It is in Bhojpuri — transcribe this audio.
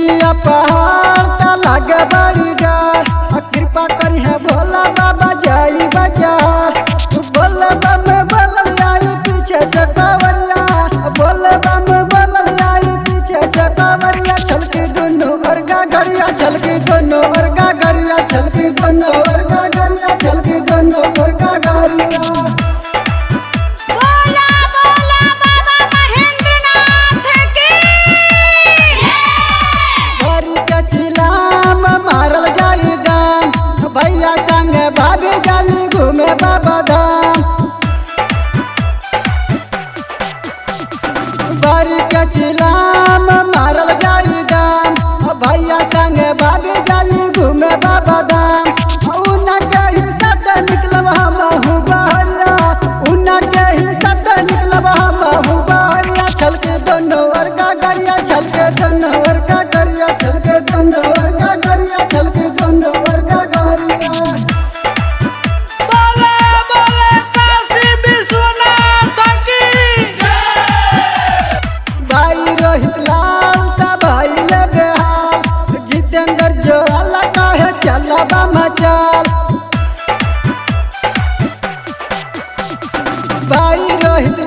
सुइया पहाड़ ता लागे बड़ी डर, कृपा करी है भोला बाबा जाई बाजार। बोले बम बोलल आई पीछे से कांवरिया, बोले बम बोलल आई पीछे से कांवरिया। छलकी दोनों वर्गा गरिया, छलकी दोनों वर्गा गरिया, छलकी दोनों वर्गा गरिया, छलकी दोनों वर्गा गरिया। भैया संग भाभी जाली घूमे बाबा धाम, बारी के चिलाम मारल जाई दाम। भैया संग भाभी जाली घूमे बाबा धाम। उनके ही साथ निकलब हम हूँ बहरिया, उनके ही साथ निकलब हम हूँ बहरिया। छलके दोनों वर्गा गरिया, छलके दोनों वर्गा गरिया, छलके दोनों वर्गा गरिया, छलके दोनों वर्गा गरिया। भाई रोहित लाल ता भाई ले बेहाल, जितेंद्र जो अल्लाह कहे चलबा मचाल। भाई रोहित